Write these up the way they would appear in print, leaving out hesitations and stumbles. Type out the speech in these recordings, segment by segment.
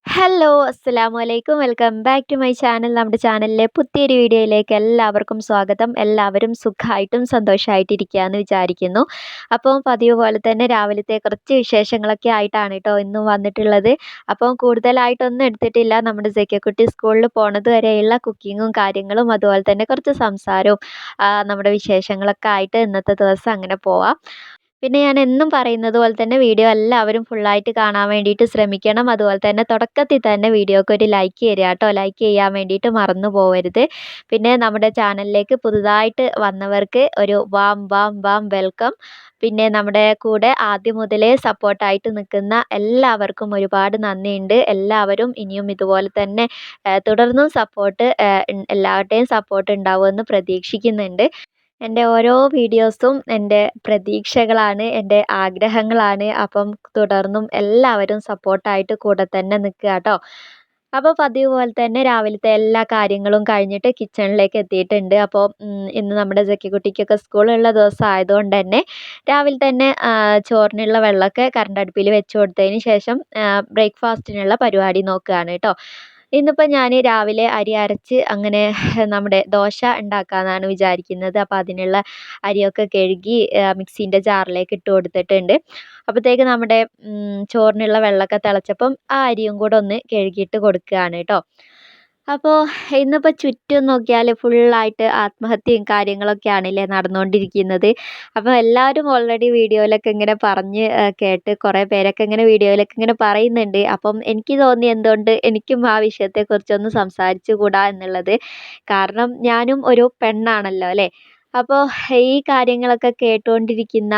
Hello, അസ്സലാമു അലൈക്കും. Welcome back to my channel. നമ്മുടെ ചാനലിലെ പുതിയൊരു വീഡിയോയിലേക്ക് എല്ലാവർക്കും സ്വാഗതം. എല്ലാവരും സുഖമായിട്ടും സന്തോഷമായിട്ടിരിക്കുകയെന്ന് വിചാരിക്കുന്നു. അപ്പോൾ പതിവ് പോലെ തന്നെ രാവിലത്തെ കുറച്ച് വിശേഷങ്ങളൊക്കെ ആയിട്ടാണ് കേട്ടോ ഇന്നും വന്നിട്ടുള്ളത്. അപ്പോൾ കൂടുതലായിട്ടൊന്നും എടുത്തിട്ടില്ല. നമ്മുടെ സെക്യക്കുട്ടി സ്കൂളിൽ പോണത് വരെയുള്ള കുക്കിങ്ങും കാര്യങ്ങളും അതുപോലെ തന്നെ കുറച്ച് സംസാരവും നമ്മുടെ വിശേഷങ്ങളൊക്കെ ആയിട്ട് ഇന്നത്തെ ദിവസം അങ്ങനെ പോവാം. പിന്നെ ഞാൻ എന്നും പറയുന്നത് പോലെ തന്നെ വീഡിയോ എല്ലാവരും ഫുള്ളായിട്ട് കാണാൻ വേണ്ടിയിട്ട് ശ്രമിക്കണം. അതുപോലെ തന്നെ തുടക്കത്തിൽ തന്നെ വീഡിയോക്ക് ഒരു ലൈക്ക് തരിക കേട്ടോ. ലൈക്ക് ചെയ്യാൻ വേണ്ടിയിട്ട് മറന്നു പോകരുത്. പിന്നെ നമ്മുടെ ചാനലിലേക്ക് പുതുതായിട്ട് വന്നവർക്ക് ഒരു വാം വാം വാം വെൽക്കം. പിന്നെ നമ്മുടെ കൂടെ ആദ്യം മുതലേ സപ്പോർട്ടായിട്ട് നിൽക്കുന്ന എല്ലാവർക്കും ഒരുപാട് നന്ദിയുണ്ട്. എല്ലാവരും ഇനിയും ഇതുപോലെ തന്നെ തുടർന്നും സപ്പോർട്ട് എല്ലാവരുടെയും സപ്പോർട്ട് ഉണ്ടാവുമെന്ന് പ്രതീക്ഷിക്കുന്നുണ്ട്. എൻ്റെ ഓരോ വീഡിയോസും എൻ്റെ പ്രതീക്ഷകളാണ്, എൻ്റെ ആഗ്രഹങ്ങളാണ്. അപ്പം തുടർന്നും എല്ലാവരും സപ്പോർട്ടായിട്ട് കൂടെ തന്നെ നിൽക്കുക കേട്ടോ. അപ്പോൾ പതിവ് പോലെ തന്നെ രാവിലത്തെ എല്ലാ കാര്യങ്ങളും കഴിഞ്ഞിട്ട് കിച്ചണിലേക്ക് എത്തിയിട്ടുണ്ട്. അപ്പോൾ ഇന്ന് നമ്മുടെ ജക്കിക്കുട്ടിക്കൊക്കെ സ്കൂളുള്ള ദിവസം ആയതുകൊണ്ട് തന്നെ രാവിലെ തന്നെ ചോറിനുള്ള വെള്ളമൊക്കെ കറണ്ട് അടുപ്പിൽ വെച്ച് കൊടുത്തതിന് ശേഷം ബ്രേക്ക്ഫാസ്റ്റിനുള്ള പരിപാടി നോക്കുകയാണ് കേട്ടോ. ഇന്നിപ്പോൾ ഞാൻ രാവിലെ അരി അരച്ച് അങ്ങനെ നമ്മുടെ ദോശ ഉണ്ടാക്കാമെന്നാണ് വിചാരിക്കുന്നത്. അപ്പോൾ അതിനുള്ള അരിയൊക്കെ കഴുകി മിക്സീൻ്റെ ജാറിലേക്ക് ഇട്ട് കൊടുത്തിട്ടുണ്ട്. അപ്പോഴത്തേക്ക് നമ്മുടെ ചോറിനുള്ള വെള്ളമൊക്കെ തിളച്ചപ്പം ആ അരിയും കൂടെ ഒന്ന് കഴുകിയിട്ട് കൊടുക്കുകയാണ് കേട്ടോ. അപ്പോൾ ഇന്നിപ്പോൾ ചുറ്റും നോക്കിയാൽ ഫുള്ളായിട്ട് ആത്മഹത്യയും കാര്യങ്ങളൊക്കെയാണല്ലേ നടന്നുകൊണ്ടിരിക്കുന്നത്. അപ്പോൾ എല്ലാവരും ഓൾറെഡി വീഡിയോയിലൊക്കെ ഇങ്ങനെ പറഞ്ഞ് കേട്ട് കുറേ പേരൊക്കെ ഇങ്ങനെ വീഡിയോയിലൊക്കെ ഇങ്ങനെ പറയുന്നുണ്ട്. അപ്പം എനിക്ക് തോന്നി എന്തുകൊണ്ട് എനിക്കും ആ വിഷയത്തെക്കുറിച്ചൊന്ന് സംസാരിച്ചു കൂടാ എന്നുള്ളത്. കാരണം ഞാനും ഒരു പെണ്ണാണല്ലോ അല്ലേ. അപ്പോൾ ഈ കാര്യങ്ങളൊക്കെ കേട്ടുകൊണ്ടിരിക്കുന്ന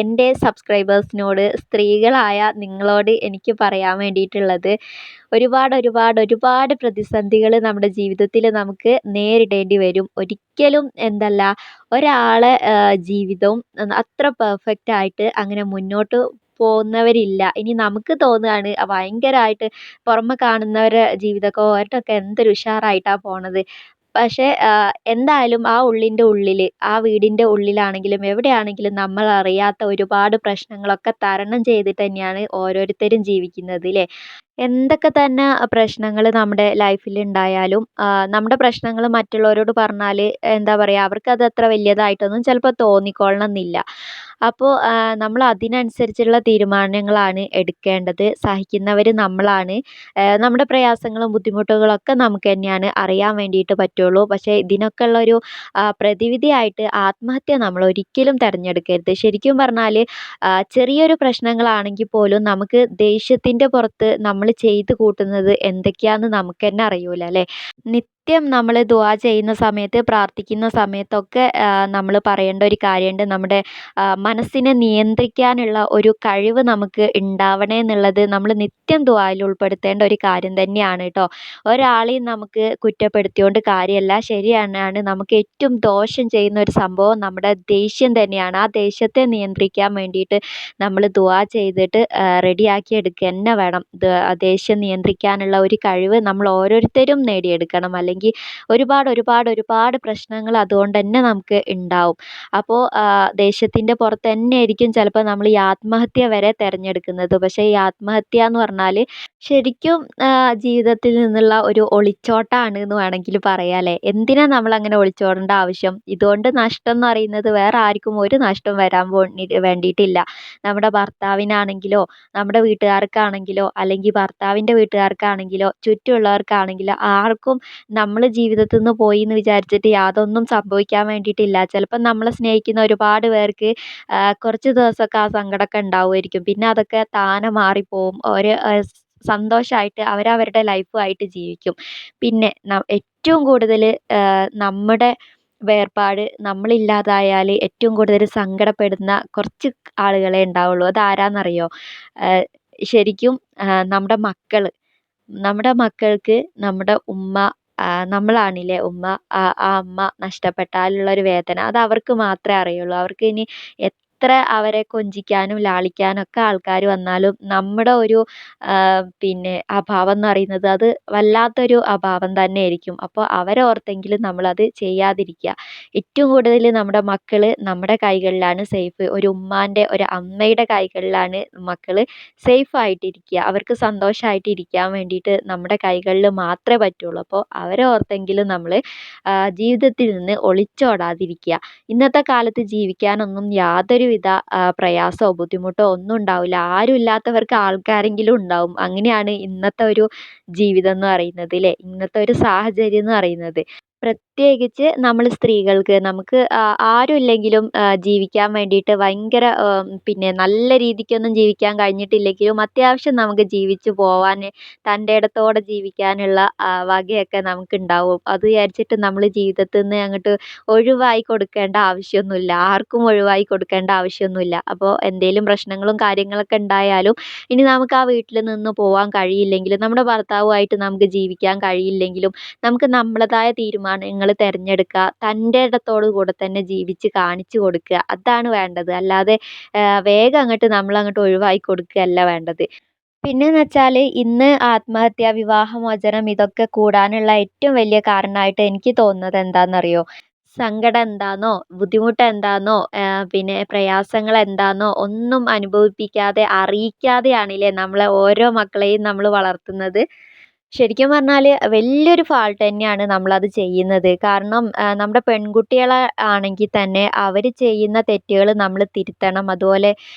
എൻ്റെ സബ്സ്ക്രൈബേഴ്സിനോട്, സ്ത്രീകളായ നിങ്ങളോട് എനിക്ക് പറയാൻ വേണ്ടിയിട്ടുള്ളത്, ഒരുപാട് പ്രതിസന്ധികൾ നമ്മുടെ ജീവിതത്തിൽ നമുക്ക് നേരിടേണ്ടി വരും. ഒരിക്കലും ഒരാളെ ജീവിതവും അത്ര പെർഫെക്റ്റ് ആയിട്ട് അങ്ങനെ മുന്നോട്ട് പോകുന്നവരില്ല. ഇനി നമുക്ക് തോന്നുകയാണ് ഭയങ്കരമായിട്ട് പുറമെ കാണുന്നവരെ ജീവിതമൊക്കെ ഓരോരുത്തരൊക്കെ എന്തൊരു ഉഷാറായിട്ടാണ് പോണത്. പക്ഷേ എന്തായാലും ആ ഉള്ളിൻ്റെ ഉള്ളിൽ, ആ വീടിൻ്റെ ഉള്ളിലാണെങ്കിലും എവിടെയാണെങ്കിലും നമ്മളറിയാത്ത ഒരുപാട് പ്രശ്നങ്ങളൊക്കെ തരണം ചെയ്തിട്ട് തന്നെയാണ് ഓരോരുത്തരും ജീവിക്കുന്നത് ല്ലേ. എന്തൊക്കെ തന്നെ പ്രശ്നങ്ങൾ നമ്മുടെ ലൈഫിൽ ഉണ്ടായാലും നമ്മുടെ പ്രശ്നങ്ങൾ മറ്റുള്ളവരോട് പറഞ്ഞാൽ എന്താ പറയുക, അവർക്കത് അത്ര വലിയതായിട്ടൊന്നും ചിലപ്പോൾ തോന്നിക്കൊള്ളണമെന്നില്ല. അപ്പോൾ നമ്മൾ അതിനനുസരിച്ചുള്ള തീരുമാനങ്ങളാണ് എടുക്കേണ്ടത്. സഹിക്കുന്നവർ നമ്മളാണ്. നമ്മുടെ പ്രയാസങ്ങളും ബുദ്ധിമുട്ടുകളൊക്കെ നമുക്ക് തന്നെയാണ് അറിയാൻ വേണ്ടിയിട്ട് പറ്റുള്ളൂ. പക്ഷേ ഇതിനൊക്കെ ഉള്ളൊരു പ്രതിവിധിയായിട്ട് ആത്മഹത്യ നമ്മൾ ഒരിക്കലും തിരഞ്ഞെടുക്കരുത്. ശരിക്കും പറഞ്ഞാൽ ചെറിയൊരു പ്രശ്നങ്ങളാണെങ്കിൽ പോലും നമുക്ക് ദേഷ്യത്തിൻ്റെ പുറത്ത് നമ്മൾ ചെയ്ത് കൂട്ടുന്നത് എന്തൊക്കെയാണെന്ന് നമുക്ക് തന്നെ അറിയൂല അല്ലേ. നിത്യം നമ്മൾ ദുആ ചെയ്യുന്ന സമയത്ത്, പ്രാർത്ഥിക്കുന്ന സമയത്തൊക്കെ നമ്മൾ പറയേണ്ട ഒരു കാര്യമുണ്ട്. നമ്മുടെ മനസ്സിനെ നിയന്ത്രിക്കാനുള്ള ഒരു കഴിവ് നമുക്ക് ഉണ്ടാവണേ എന്നുള്ളത് നമ്മൾ നിത്യം ദുആയിൽ ഉൾപ്പെടുത്തേണ്ട ഒരു കാര്യം തന്നെയാണ് കേട്ടോ. ഒരാളെയും നമുക്ക് കുറ്റപ്പെടുത്തിയോണ്ട് കാര്യമല്ല. ശരിയാണ്, നമുക്ക് ഏറ്റവും ദോഷം ചെയ്യുന്ന ഒരു സംഭവം നമ്മുടെ ദേഷ്യം തന്നെയാണ്. ആ ദേഷ്യത്തെ നിയന്ത്രിക്കാൻ വേണ്ടിയിട്ട് നമ്മൾ ദുആ ചെയ്തിട്ട് റെഡിയാക്കി എടുക്കുക തന്നെ വേണം. ദേഷ്യം നിയന്ത്രിക്കാനുള്ള ഒരു കഴിവ് നമ്മൾ ഓരോരുത്തരും നേടിയെടുക്കണം. അല്ലെങ്കിൽ ഒരുപാട് പ്രശ്നങ്ങൾ അതുകൊണ്ട് തന്നെ നമുക്ക് ഉണ്ടാവും. അപ്പോൾ ദേഷ്യത്തിൻ്റെ പുറത്ത് തന്നെയായിരിക്കും ചിലപ്പോൾ നമ്മൾ ഈ ആത്മഹത്യ വരെ തിരഞ്ഞെടുക്കുന്നത്. പക്ഷേ ഈ ആത്മഹത്യ എന്ന് പറഞ്ഞാൽ ശരിക്കും ജീവിതത്തിൽ നിന്നുള്ള ഒരു ഒളിച്ചോട്ടാണ് എന്ന് വേണമെങ്കിൽ പറയാം അല്ലേ. എന്തിനാ നമ്മളങ്ങനെ ഒളിച്ചോടേണ്ട ആവശ്യം? ഇതുകൊണ്ട് നഷ്ടം എന്ന് പറയുന്നത് വേറെ ആർക്കും ഒരു നഷ്ടം വരാൻ വേണ്ടിയിട്ടില്ല. നമ്മുടെ ഭർത്താവിനാണെങ്കിലോ, നമ്മുടെ വീട്ടുകാർക്കാണെങ്കിലോ, അല്ലെങ്കിൽ ഭർത്താവിൻ്റെ വീട്ടുകാർക്കാണെങ്കിലോ, ചുറ്റുമുള്ളവർക്കാണെങ്കിലോ ആർക്കും നമ്മൾ ജീവിതത്തിൽ നിന്ന് പോയി എന്ന് വിചാരിച്ചിട്ട് യാതൊന്നും സംഭവിക്കാൻ വേണ്ടിയിട്ടില്ല. ചിലപ്പം നമ്മളെ സ്നേഹിക്കുന്ന ഒരുപാട് പേർക്ക് കുറച്ച് ദിവസമൊക്കെ ആ സങ്കടമൊക്കെ ഉണ്ടാവുമായിരിക്കും. പിന്നെ അതൊക്കെ താനെ മാറിപ്പോവും. സന്തോഷമായിട്ട് അവരവരുടെ ലൈഫുമായിട്ട് ജീവിക്കും. പിന്നെ ഏറ്റവും കൂടുതൽ നമ്മുടെ വേർപാട് നമ്മളില്ലാതായാൽ ഏറ്റവും കൂടുതൽ സങ്കടപ്പെടുന്ന കുറച്ച് ആളുകളെ ഉണ്ടാവുള്ളൂ. അതാരാന്നറിയോ? ശരിക്കും നമ്മുടെ മക്കൾ. നമ്മുടെ മക്കൾക്ക് നമ്മുടെ ഉമ്മ, നമ്മളാണില്ലേ ഉമ്മ, ആ അമ്മ നഷ്ടപ്പെട്ടാലുള്ളൊരു വേദന അത് അവർക്ക് മാത്രമേ അറിയുള്ളൂ. അവർക്ക് ഇനി എത്ര അവരെ കൊഞ്ചിക്കാനും ലാളിക്കാനും ഒക്കെ ആൾക്കാർ വന്നാലും നമ്മുടെ ഒരു പിന്നെ അഭാവം എന്ന് പറയുന്നത് അത് വല്ലാത്തൊരു അഭാവം തന്നെയായിരിക്കും. അപ്പോൾ അവരെ ഓർത്തെങ്കിലും നമ്മളത് ചെയ്യാതിരിക്കുക. ഏറ്റവും കൂടുതൽ നമ്മുടെ മക്കള് നമ്മുടെ കൈകളിലാണ് സേഫ്. ഒരു ഉമ്മാൻ്റെ ഒരു അമ്മയുടെ കൈകളിലാണ് മക്കള് സേഫായിട്ടിരിക്കുക. അവർക്ക് സന്തോഷമായിട്ട് ഇരിക്കാൻ വേണ്ടിയിട്ട് നമ്മുടെ കൈകളിൽ മാത്രമേ പറ്റുള്ളൂ. അപ്പോൾ അവരെ ഓർത്തെങ്കിലും നമ്മൾ ജീവിതത്തിൽ നിന്ന് ഒളിച്ചോടാതിരിക്കുക. ഇന്നത്തെ കാലത്ത് ജീവിക്കാനൊന്നും യാതൊരുവിധ പ്രയാസമോ ബുദ്ധിമുട്ടോ ഒന്നും ഉണ്ടാവില്ല. ആരും ഇല്ലാത്തവർക്ക് ആൾക്കാരെങ്കിലും ഉണ്ടാവും. അങ്ങനെയാണ് ഇന്നത്തെ ഒരു ജീവിതം എന്ന് പറയുന്നത് ല്ലേ. ഇന്നത്തെ ഒരു സാഹചര്യം എന്ന് പറയുന്നത്. പ്രത്യേകിച്ച് നമ്മൾ സ്ത്രീകൾക്ക് നമുക്ക് ആരുമില്ലെങ്കിലും ജീവിക്കാൻ വേണ്ടിയിട്ട് ഭയങ്കര പിന്നെ നല്ല രീതിക്കൊന്നും ജീവിക്കാൻ കഴിഞ്ഞിട്ടില്ലെങ്കിലും അത്യാവശ്യം നമുക്ക് ജീവിച്ചു പോവാൻ തൻ്റെടത്തോടെ ജീവിക്കാനുള്ള വകയൊക്കെ നമുക്കുണ്ടാവും. അത് വിചാരിച്ചിട്ട് നമ്മൾ ജീവിതത്തിൽ നിന്ന് അങ്ങോട്ട് ഒഴിവായി കൊടുക്കേണ്ട ആവശ്യമൊന്നുമില്ല. ആർക്കും ഒഴിവായി കൊടുക്കേണ്ട ആവശ്യമൊന്നുമില്ല. അപ്പോൾ എന്തെങ്കിലും പ്രശ്നങ്ങളും കാര്യങ്ങളൊക്കെ ഉണ്ടായാലും ഇനി നമുക്ക് ആ വീട്ടിൽ നിന്ന് പോവാൻ കഴിയില്ലെങ്കിലും നമ്മുടെ ഭർത്താവുമായിട്ട് നമുക്ക് ജീവിക്കാൻ കഴിയില്ലെങ്കിലും നമുക്ക് നമ്മളതായ തീരുമാനങ്ങൾ തിരഞ്ഞെടുക്കുക. തൻ്റെ ഇടത്തോടു കൂടെ തന്നെ ജീവിച്ച് കാണിച്ചു കൊടുക്കുക. അതാണ് വേണ്ടത്. അല്ലാതെ വേഗം അങ്ങോട്ട് നമ്മളങ്ങോട്ട് ഒഴിവായി കൊടുക്കുകയല്ല വേണ്ടത്. പിന്നെന്ന് വെച്ചാൽ ഇന്ന് ആത്മഹത്യ, വിവാഹമോചനം ഇതൊക്കെ കൂടാനുള്ള ഏറ്റവും വലിയ കാരണമായിട്ട് എനിക്ക് തോന്നുന്നത് എന്താണെന്നറിയോ? സങ്കടം എന്താന്നോ ബുദ്ധിമുട്ട് എന്താന്നോ പിന്നെ പ്രയാസങ്ങൾ എന്താന്നോ ഒന്നും അനുഭവിപ്പിക്കാതെ അറിയിക്കാതെയാണില്ലേ നമ്മളെ ഓരോ മക്കളെയും നമ്മൾ വളർത്തുന്നത്. ശരിക്കും പറഞ്ഞാൽ വലിയൊരു ഫാൾട്ട് തന്നെയാണ് നമ്മളത് ചെയ്യുന്നത്. കാരണം നമ്മുടെ പെൺകുട്ടികളെ ആണെങ്കിൽ തന്നെ അവർ ചെയ്യുന്ന തെറ്റുകൾ നമ്മൾ തിരുത്തണം. അതുപോലെ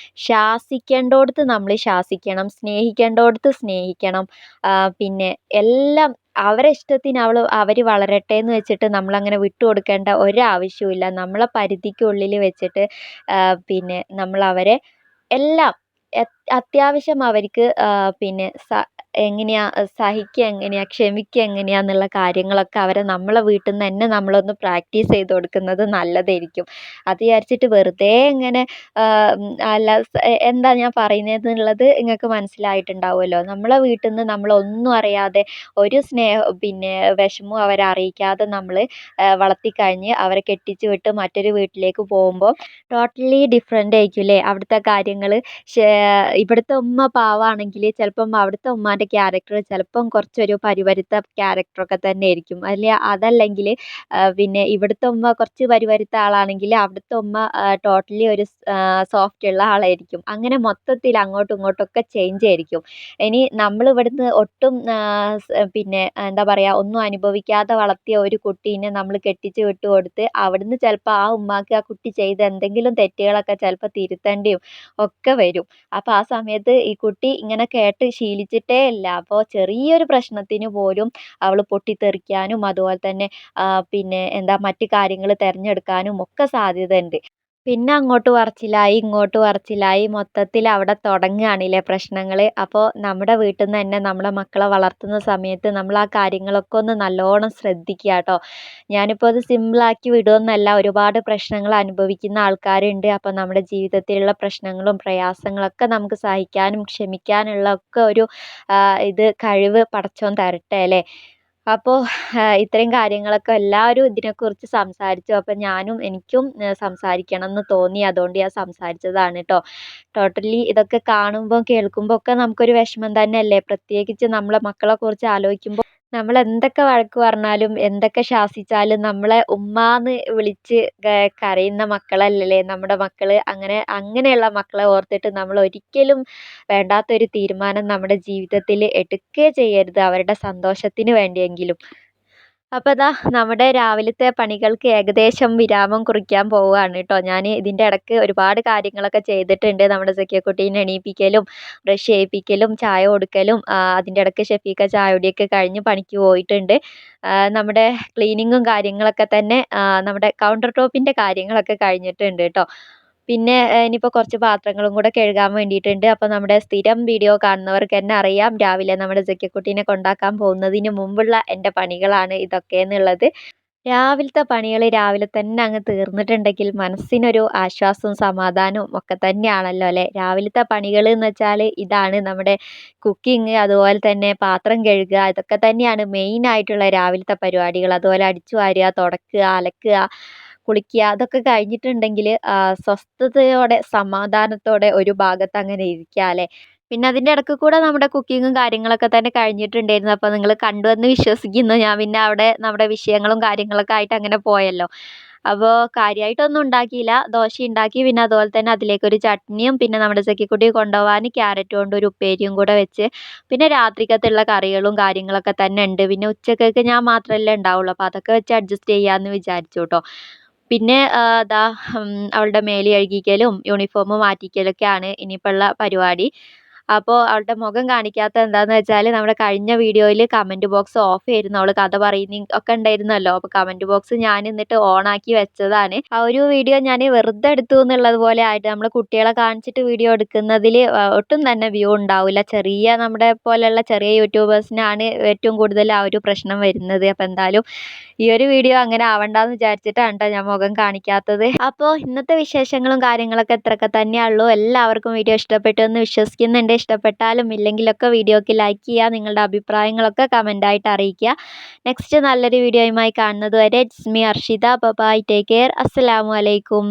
ശാസിക്കേണ്ടോടത്ത് നമ്മൾ ശാസിക്കണം. സ്നേഹിക്കേണ്ടോടത്ത് സ്നേഹിക്കണം. പിന്നെ എല്ലാം അവരെ ഇഷ്ടത്തിന് അവർ വളരട്ടെ എന്ന് വെച്ചിട്ട് നമ്മളങ്ങനെ വിട്ടുകൊടുക്കേണ്ട ഒരാവശ്യവുമില്ല. നമ്മളെ പരിധിക്കുള്ളിൽ വെച്ചിട്ട് പിന്നെ നമ്മളവരെ എല്ലാം അത്യാവശ്യം അവർക്ക് പിന്നെ എങ്ങനെയാ സഹിക്കുക എങ്ങനെയാ ക്ഷമിക്കുക എങ്ങനെയാന്നുള്ള കാര്യങ്ങളൊക്കെ അവരെ നമ്മളെ വീട്ടിൽ നിന്ന് തന്നെ നമ്മളൊന്ന് പ്രാക്ടീസ് ചെയ്ത് കൊടുക്കുന്നത് നല്ലതായിരിക്കും. അത് വിചാരിച്ചിട്ട് വെറുതെ ഇങ്ങനെ അല്ല എന്താ ഞാൻ പറയുന്നതെന്നുള്ളത് നിങ്ങൾക്ക് മനസ്സിലായിട്ടുണ്ടാവുമല്ലോ. നമ്മളെ വീട്ടിൽ നിന്ന് നമ്മളൊന്നും അറിയാതെ ഒരു പിന്നെ വിഷമവും അവരെ അറിയിക്കാതെ നമ്മൾ വളർത്തിക്കഴിഞ്ഞ് അവരെ കെട്ടിച്ച് വിട്ട് മറ്റൊരു വീട്ടിലേക്ക് പോകുമ്പോൾ ടോട്ടലി ഡിഫറെൻ്റ് ആയിരിക്കും അല്ലേ അവിടുത്തെ കാര്യങ്ങൾ. ഇവിടുത്തെ ഉമ്മ പാവമാണെങ്കിൽ ചിലപ്പം അവിടുത്തെ ഉമ്മാൻ്റെ ക്യാരക്ടർ ചിലപ്പം കുറച്ചൊരു പരിവരുത്ത ക്യാരക്ടറൊക്കെ തന്നെ ആയിരിക്കും. അതല്ലെങ്കിൽ പിന്നെ ഇവിടുത്തെ ഉമ്മ കുറച്ച് പരിവരുത്ത ആളാണെങ്കിൽ അവിടുത്തെ ഉമ്മ ടോട്ടലി ഒരു സോഫ്റ്റ് ഉള്ള ആളായിരിക്കും. അങ്ങനെ മൊത്തത്തിൽ അങ്ങോട്ടും ഇങ്ങോട്ടൊക്കെ ചേഞ്ച് ആയിരിക്കും. ഇനി നമ്മൾ ഇവിടുന്ന് ഒട്ടും പിന്നെ എന്താ പറയുക ഒന്നും അനുഭവിക്കാതെ വളർത്തിയ ഒരു കുട്ടീനെ നമ്മൾ കെട്ടിച്ച് വിട്ട് കൊടുത്ത് അവിടുന്ന് ചിലപ്പോൾ ആ ഉമ്മാക്ക് ആ കുട്ടി ചെയ്ത എന്തെങ്കിലും തെറ്റുകളൊക്കെ ചിലപ്പോൾ തിരുത്തേണ്ടിയും ഒക്കെ വരും. അപ്പോൾ ആ സമയത്ത് ഈ കുട്ടി ഇങ്ങനെ കേട്ട് ശീലിച്ചിട്ടേ ഇല്ല. അപ്പോൾ ചെറിയൊരു പ്രശ്നത്തിന് പോലും അവൾ പൊട്ടിത്തെറിക്കാനും അതുപോലെ തന്നെ പിന്നെ എന്താ മറ്റു കാര്യങ്ങൾ തിരഞ്ഞെടുക്കാനും ഒക്കെ സാധ്യതയുണ്ട്. പിന്നെ അങ്ങോട്ട് പറച്ചിലായി ഇങ്ങോട്ട് പറച്ചിലായി മൊത്തത്തിൽ അവിടെ തുടങ്ങുകയാണല്ലേ പ്രശ്നങ്ങൾ. അപ്പോൾ നമ്മുടെ വീട്ടിൽ നിന്ന് തന്നെ നമ്മളെ മക്കളെ വളർത്തുന്ന സമയത്ത് നമ്മൾ ആ കാര്യങ്ങളൊക്കെ ഒന്ന് നല്ലോണം ശ്രദ്ധിക്കുക കേട്ടോ. ഞാനിപ്പോൾ അത് സിമ്പിളാക്കി വിടുമെന്നല്ല, ഒരുപാട് പ്രശ്നങ്ങൾ അനുഭവിക്കുന്ന ആൾക്കാരുണ്ട്. അപ്പോൾ നമ്മുടെ ജീവിതത്തിലുള്ള പ്രശ്നങ്ങളും പ്രയാസങ്ങളൊക്കെ നമുക്ക് സഹിക്കാനും ക്ഷമിക്കാനുള്ള ഒക്കെ ഒരു ഇത് കഴിവ് പടച്ചോൻ തരട്ടെ അല്ലേ. അപ്പോൾ ഇത്രയും കാര്യങ്ങളൊക്കെ എല്ലാവരും ഇതിനെക്കുറിച്ച് സംസാരിച്ചു. അപ്പോൾ എനിക്കും സംസാരിക്കണം എന്ന് തോന്നി. അതുകൊണ്ട് ഞാൻ സംസാരിച്ചതാണ് കേട്ടോ. ടോട്ടലി ഇതൊക്കെ കാണുമ്പോൾ കേൾക്കുമ്പോൾ ഒക്കെ നമുക്കൊരു വിഷമം തന്നെയല്ലേ. പ്രത്യേകിച്ച് നമ്മളെ മക്കളെക്കുറിച്ച് ആലോചിക്കുമ്പോൾ നമ്മൾ എന്തൊക്കെ വഴക്ക് പറഞ്ഞാലും എന്തൊക്കെ ശാസിച്ചാലും നമ്മളെ ഉമ്മാന്ന് വിളിച്ച് കരയുന്ന മക്കളല്ലല്ലേ നമ്മുടെ മക്കൾ. അങ്ങനെയുള്ള മക്കളെ ഓർത്തിട്ട് നമ്മൾ ഒരിക്കലും വേണ്ടാത്തൊരു തീരുമാനം നമ്മുടെ ജീവിതത്തിൽ എടുക്കുകയേ ചെയ്യരുത്, അവരുടെ സന്തോഷത്തിന് വേണ്ടിയെങ്കിലും. അപ്പോൾ ദാ നമ്മുടെ രാവിലത്തെ പണികൾക്ക് ഏകദേശം വിരാമം കുറിക്കാൻ പോവുകയാണ് കേട്ടോ. ഞാൻ ഇതിൻ്റെ ഇടയ്ക്ക് ഒരുപാട് കാര്യങ്ങളൊക്കെ ചെയ്തിട്ടുണ്ട്. നമ്മുടെ സഖിയക്കുട്ടീനെ എണീപ്പിക്കലും ബ്രഷ് ചെയ്യിപ്പിക്കലും ചായ കൊടുക്കലും അതിൻ്റെ ഇടയ്ക്ക് ഷെഫീക്ക ചായ കുടിയൊക്കെ കഴിഞ്ഞ് പണിക്ക് പോയിട്ടുണ്ട്. നമ്മുടെ ക്ലീനിങ്ങും കാര്യങ്ങളൊക്കെ തന്നെ നമ്മുടെ കൗണ്ടർ ടോപ്പിൻ്റെ കാര്യങ്ങളൊക്കെ കഴിഞ്ഞിട്ടുണ്ട് കേട്ടോ. പിന്നെ ഇനിയിപ്പോൾ കുറച്ച് പാത്രങ്ങളും കൂടെ കഴുകാൻ വേണ്ടിയിട്ടുണ്ട്. അപ്പോൾ നമ്മുടെ സ്ഥിരം വീഡിയോ കാണുന്നവർക്ക് തന്നെ അറിയാം രാവിലെ നമ്മുടെ സഖിയക്കുട്ടീനെ കൊണ്ടാക്കാൻ പോകുന്നതിന് മുമ്പുള്ള എൻ്റെ പണികളാണ് ഇതൊക്കെ എന്നുള്ളത്. രാവിലത്തെ പണികൾ രാവിലെ തന്നെ അങ്ങ് തീർന്നിട്ടുണ്ടെങ്കിൽ മനസ്സിനൊരു ആശ്വാസവും സമാധാനവും ഒക്കെ തന്നെയാണല്ലോ അല്ലേ. രാവിലത്തെ പണികൾ എന്ന് വെച്ചാൽ ഇതാണ് നമ്മുടെ കുക്കിംഗ്, അതുപോലെ തന്നെ പാത്രം കഴുകുക, ഇതൊക്കെ തന്നെയാണ് മെയിനായിട്ടുള്ള രാവിലത്തെ പരിപാടികൾ. അതുപോലെ അടിച്ചു വാരുക, തുടയ്ക്കുക, അലക്കുക, കുളിക്കുക അതൊക്കെ കഴിഞ്ഞിട്ടുണ്ടെങ്കിൽ സ്വസ്ഥതയോടെ സമാധാനത്തോടെ ഒരു ഭാഗത്ത് അങ്ങനെ ഇരിക്കാല്ലേ. പിന്നെ അതിൻ്റെ ഇടയ്ക്ക് കൂടെ നമ്മുടെ കുക്കിങ്ങും കാര്യങ്ങളൊക്കെ തന്നെ കഴിഞ്ഞിട്ടുണ്ടായിരുന്നു. അപ്പോൾ നിങ്ങൾ കണ്ടു എന്ന് വിശ്വസിക്കുന്നു. ഞാൻ പിന്നെ അവിടെ നമ്മുടെ വിഷയങ്ങളും കാര്യങ്ങളൊക്കെ ആയിട്ട് അങ്ങനെ പോയല്ലോ. അപ്പോൾ കാര്യമായിട്ടൊന്നും ഉണ്ടാക്കിയില്ല. ദോശ ഉണ്ടാക്കി. പിന്നെ അതുപോലെ തന്നെ അതിലേക്കൊരു ചട്നിയും പിന്നെ നമ്മുടെ സെക്കിക്കുട്ടി കൊണ്ടുപോകാൻ ക്യാരറ്റ് കൊണ്ട് ഒരു ഉപ്പേരിയും കൂടെ വെച്ച് പിന്നെ രാത്രിക്കത്തുള്ള കറികളും കാര്യങ്ങളൊക്കെ തന്നെ ഉണ്ട്. പിന്നെ ഉച്ചക്കേക്ക് ഞാൻ മാത്രമല്ലേ ഉണ്ടാവുള്ളൂ. അപ്പോൾ അതൊക്കെ വെച്ച് അഡ്ജസ്റ്റ് ചെയ്യാമെന്ന് വിചാരിച്ചു കേട്ടോ. പിന്നെ ദാ അവളുടെ മേല് കഴുകിക്കലും യൂണിഫോം മാറ്റിക്കലൊക്കെയാണ് ഇനിയിപ്പോൾ ഉള്ള പരിപാടി. അപ്പോൾ അവളുടെ മുഖം കാണിക്കാത്തത് എന്താണെന്ന് വെച്ചാൽ നമ്മുടെ കഴിഞ്ഞ വീഡിയോയിൽ കമൻറ്റ് ബോക്സ് ഓഫ് ആയിരുന്നു. അവൾ കഥ പറയുന്ന ഒക്കെ ഉണ്ടായിരുന്നല്ലോ. അപ്പോൾ കമൻറ്റ് ബോക്സ് ഞാൻ എന്നിട്ട് ഓണാക്കി വെച്ചതാണ്. ആ ഒരു വീഡിയോ ഞാൻ വെറുതെ എടുത്തു എന്നുള്ളത് പോലെ ആയിട്ട് നമ്മൾ കുട്ടികളെ കാണിച്ചിട്ട് വീഡിയോ എടുക്കുന്നതിൽ ഒട്ടും തന്നെ വ്യൂ ഉണ്ടാവില്ല. ചെറിയ നമ്മുടെ പോലെയുള്ള ചെറിയ യൂട്യൂബേഴ്സിനാണ് ഏറ്റവും കൂടുതൽ ആ ഒരു പ്രശ്നം വരുന്നത്. അപ്പോൾ എന്തായാലും ഈ ഒരു വീഡിയോ അങ്ങനെ ആവണ്ടെന്ന് വിചാരിച്ചിട്ടാണ് കേട്ടോ ഞാൻ മുഖം കാണിക്കാത്തത്. അപ്പോൾ ഇന്നത്തെ വിശേഷങ്ങളും കാര്യങ്ങളൊക്കെ ഇത്രയൊക്കെ തന്നെയുള്ളൂ. എല്ലാവർക്കും വീഡിയോ ഇഷ്ടപ്പെട്ടു എന്ന് വിശ്വസിക്കുന്നുണ്ട്. ഇഷ്ടപ്പെട്ടാലും ഇല്ലെങ്കിലൊക്കെ വീഡിയോക്ക് ലൈക്ക് ചെയ്യുക. നിങ്ങളുടെ അഭിപ്രായങ്ങളൊക്കെ കമൻ്റായിട്ട് അറിയിക്കുക. നെക്സ്റ്റ് നല്ലൊരു വീഡിയോയുമായി കാണുന്നത് വരെ it's me Arshitha. Bye, take care. അസ്സലാമു അലൈക്കും.